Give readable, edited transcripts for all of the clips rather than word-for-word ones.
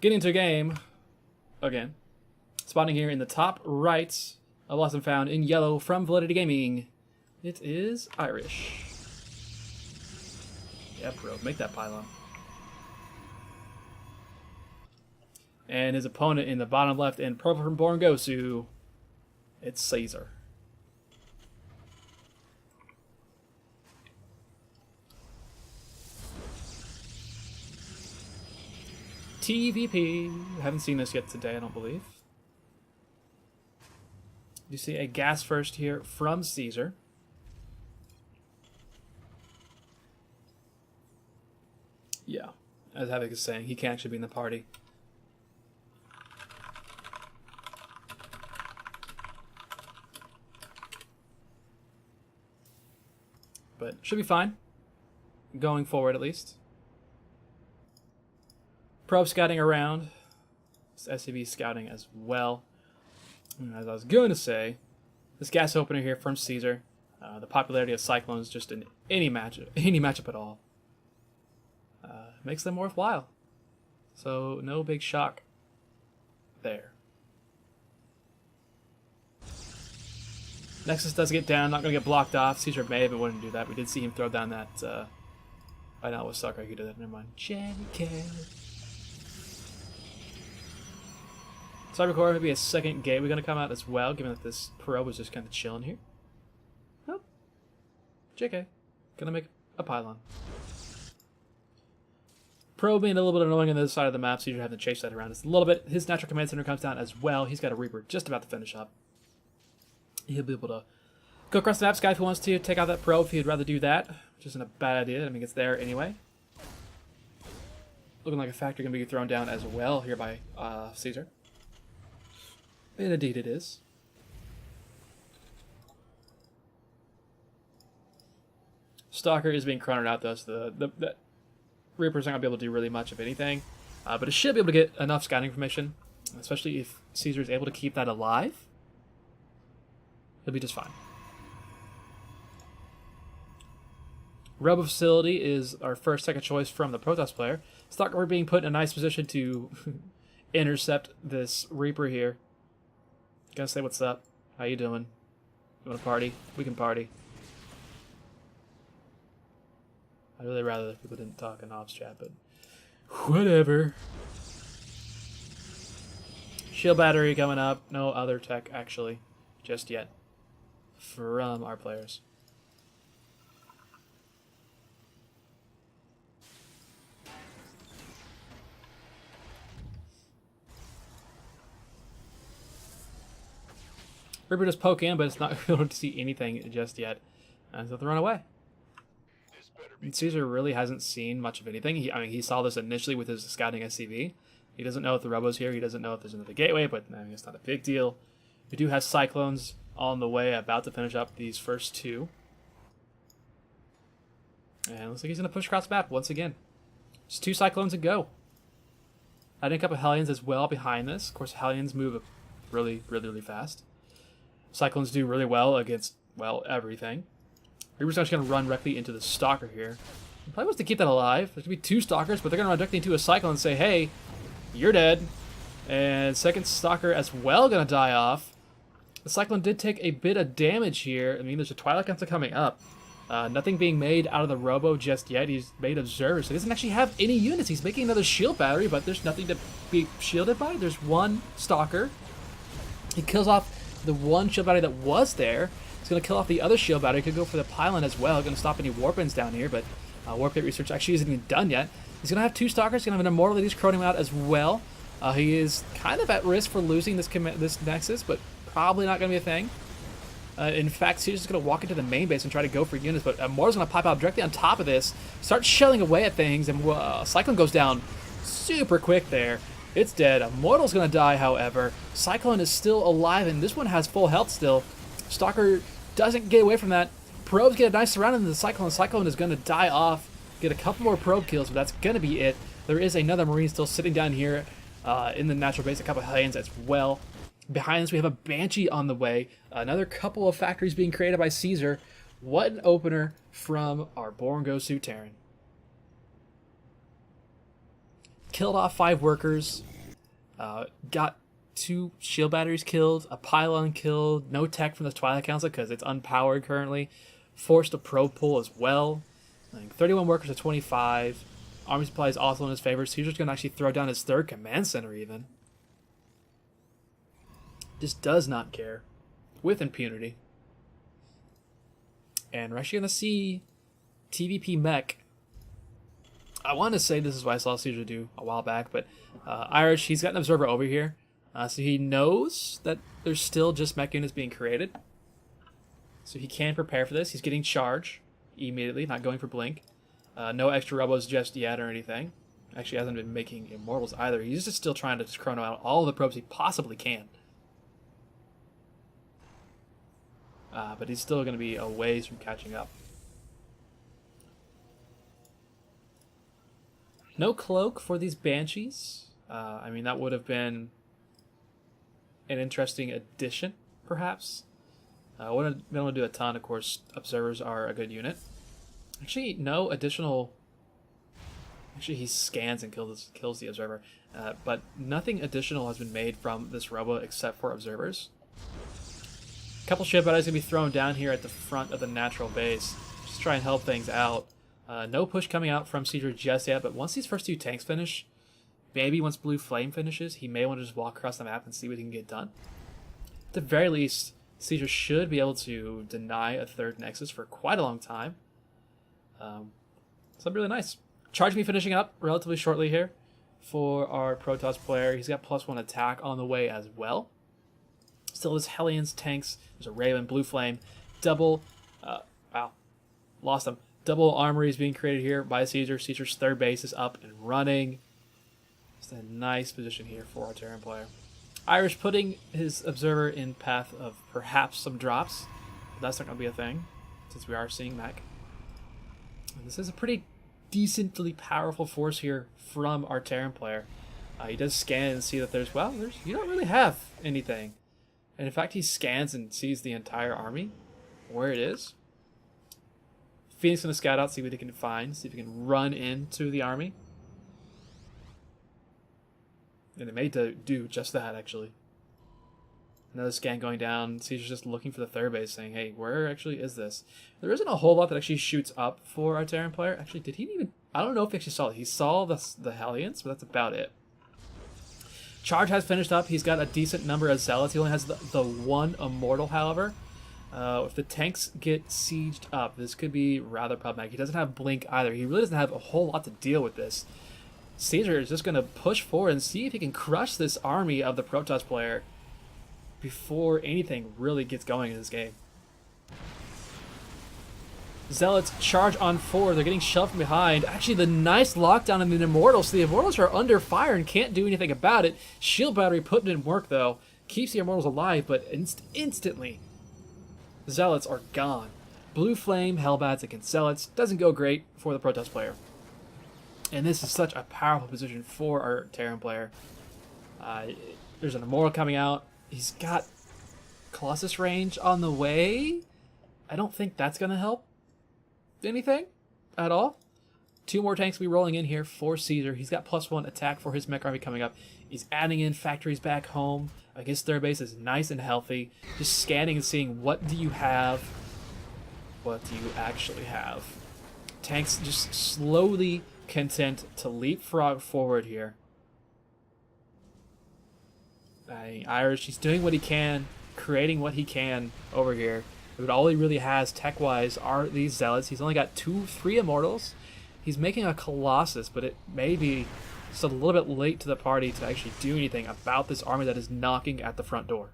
Getting into a game again. Spawning here in the top right. A lost and found in yellow from Validity Gaming. It is Irish. Yeah, bro, make that pylon. And his opponent in the bottom left in purple from Born Gosu, it's Caesar. TVP. Haven't seen this yet today, I don't believe. You see a gas first here from Caesar. Yeah, as Havoc is saying, he can't actually be in the party. But should be fine. Going forward, at least. Probe scouting around. SCV scouting as well. And as I was going to say, this gas opener here from Caesar. The popularity of Cyclones just in any matchup at all. Makes them worthwhile. So no big shock there. Nexus does get down, not going to get blocked off. Caesar may have been willing to do that. We did see him throw down that... I know it was Sucker who did that, never mind. Cybercore, maybe a second gateway going to come out as well, given that this probe was just kind of chilling here. Nope. JK. Gonna make a pylon. Probe being a little bit annoying on the other side of the map, so you're having to chase that around just a little bit. His natural command center comes down as well. He's got a Reaper just about to finish up. He'll be able to go across the map, Sky, if he wants to take out that probe, if he'd rather do that, which isn't a bad idea. I mean, it's there anyway. Looking like a factory going to be thrown down as well here by Caesar. And indeed it is. Stalker is being cornered out though, so the Reaper's not going to be able to do really much of anything. But it should be able to get enough scouting information, especially if Caesar is able to keep that alive. He'll be just fine. Robo Facility is our second choice from the Protoss player. Stalker, we're being put in a nice position to intercept this Reaper here. Gotta say what's up. How you doing? You want to party? We can party. I'd really rather if people didn't talk in ops chat, but whatever. Shield battery coming up. No other tech, actually, just yet from our players. Reaper just poke in, but it's not able to see anything just yet. And so they run away. And Caesar really hasn't seen much of anything. I mean, he saw this initially with his scouting SCV. He doesn't know if the Robo's here. He doesn't know if there's another gateway, but I mean, it's not a big deal. We do have Cyclones on the way, about to finish up these first two. And it looks like he's going to push across the map once again. Just 2 Cyclones to go. Adding a couple of Hellions as well behind this. Of course, Hellions move really, really, really fast. Cyclones do really well against, well, everything. Reaper's just going to run directly into the Stalker here. He probably wants to keep that alive. There's going to be 2 Stalkers, but they're going to run directly into a Cyclone and say, hey, you're dead. And second Stalker as well going to die off. The Cyclone did take a bit of damage here. I mean, there's a Twilight Counter coming up. Nothing being made out of the Robo just yet. He's made Observer, so he doesn't actually have any units. He's making another shield battery, but there's nothing to be shielded by. There's 1 Stalker. He kills off the 1 shield battery that was there. He's going to kill off the other shield battery. Could go for the pylon as well. Going to stop any warp-ins down here, but warp-in research actually isn't even done yet. He's going to have 2 Stalkers. He's going to have an Immortal that he's croning out as well. He is kind of at risk for losing this Nexus, but probably not going to be a thing. In fact, he's just going to walk into the main base and try to go for units, but Immortal's going to pop out directly on top of this, start shelling away at things, and Cyclone goes down super quick there. It's dead. Immortal's going to die, however. Cyclone is still alive, and this one has full health still. Stalker doesn't get away from that. Probes get a nice surround into the Cyclone. Cyclone is going to die off, get a couple more probe kills, but that's going to be it. There is another Marine still sitting down here in the natural base, a couple of Hellions as well. Behind us, we have a Banshee on the way. Another couple of factories being created by Caesar. What an opener from our Born Gosu Terran. Killed off 5 workers. Got 2 shield batteries killed, a pylon killed, no tech from the Twilight Council because it's unpowered currently. Forced a probe pull as well. Like 31 workers to 25. Army supply is also in his favor. Caesar's going to actually throw down his 3rd command center even. Just does not care. With impunity. And we're actually going to see TVP mech. I want to say this is what I saw Caesar do a while back, but Irish, he's got an observer over here. So he knows that there's still just mech units being created. So he can prepare for this. He's getting charge immediately, not going for blink. No extra rebels just yet or anything. Actually hasn't been making immortals either. He's just still trying to just chrono out all of the probes he possibly can. But he's still going to be a ways from catching up. No cloak for these banshees. I mean, that would have been an interesting addition, perhaps. I wouldn't be able to do a ton. Of course, observers are a good unit. Actually, no additional... Actually, he scans and kills the observer. But nothing additional has been made from this robo except for observers. A couple ship battles going to be thrown down here at the front of the natural base. Just try and help things out. No push coming out from Caesar just yet, but once these first 2 tanks finish, maybe once Blue Flame finishes, he may want to just walk across the map and see what he can get done. At the very least, Caesar should be able to deny a 3rd Nexus for quite a long time. So really nice. Charge Me finishing up relatively shortly here for our Protoss player. He's got +1 attack on the way as well. Still has Hellions, tanks. There's a Raven, Blue Flame. Double... wow. Lost him. Double armory is being created here by Caesar. Caesar's 3rd base is up and running. Just a nice position here for our Terran player. Irish putting his observer in path of perhaps some drops. But that's not going to be a thing, since we are seeing mech. And this is a pretty decently powerful force here from our Terran player. He does scan and see that you don't really have anything. And in fact, he scans and sees the entire army, where it is. Phoenix going to scout out, see what he can find, see if he can run into the army. And it may do just that, actually. Another scan going down. Caesar's just looking for the 3rd base, saying, hey, where actually is this? There isn't a whole lot that actually shoots up for our Terran player. Actually, did he even... I don't know if he actually saw it. He saw the Hellions, but that's about it. Charge has finished up. He's got a decent number of zealots. He only has the 1 immortal, however. If the tanks get sieged up, this could be rather problematic. He doesn't have blink either. He really doesn't have a whole lot to deal with this. Caesar is just going to push forward and see if he can crush this army of the Protoss player before anything really gets going in this game. Zealots charge on forward. They're getting shoved from behind. Actually, the nice lockdown in the Immortals. So the Immortals are under fire and can't do anything about it. Shield battery putting in work, though. Keeps the Immortals alive, but instantly, the Zealots are gone. Blue Flame, Hellbats against Zealots. Doesn't go great for the Protoss player. And this is such a powerful position for our Terran player. There's an Immortal coming out. He's got Colossus range on the way. I don't think that's going to help anything at all. 2 more tanks will be rolling in here for Caesar. He's got +1 attack for his mech army coming up. He's adding in factories back home. His 3rd base is nice and healthy. Just scanning and seeing what do you have. What do you actually have? Tanks just slowly content to leapfrog forward here. Irish, he's doing what he can, creating what he can over here. But all he really has tech-wise are these Zealots. He's only got 3 Immortals. He's making a Colossus, but it may be just a little bit late to the party to actually do anything about this army that is knocking at the front door.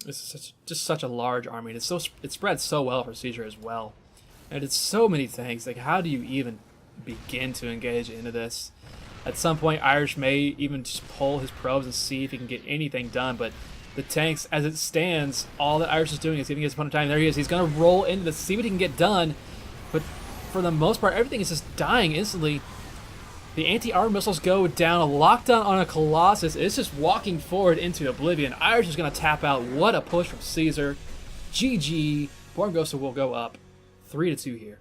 This is just such a large army. It spreads so well for Caesar as well. And it's so many things. Like, how do you even begin to engage into this? At some point, Irish may even just pull his probes and see if he can get anything done. But the tanks, as it stands, all that Irish is doing is giving his opponent time. There he is. He's going to roll into this, see what he can get done. But for the most part, everything is just dying instantly. The anti-armor missiles go down. A lockdown on a Colossus. It's just walking forward into oblivion. Irish is going to tap out. What a push from Caesar. GG. Born Gosu will go up 3-2 here.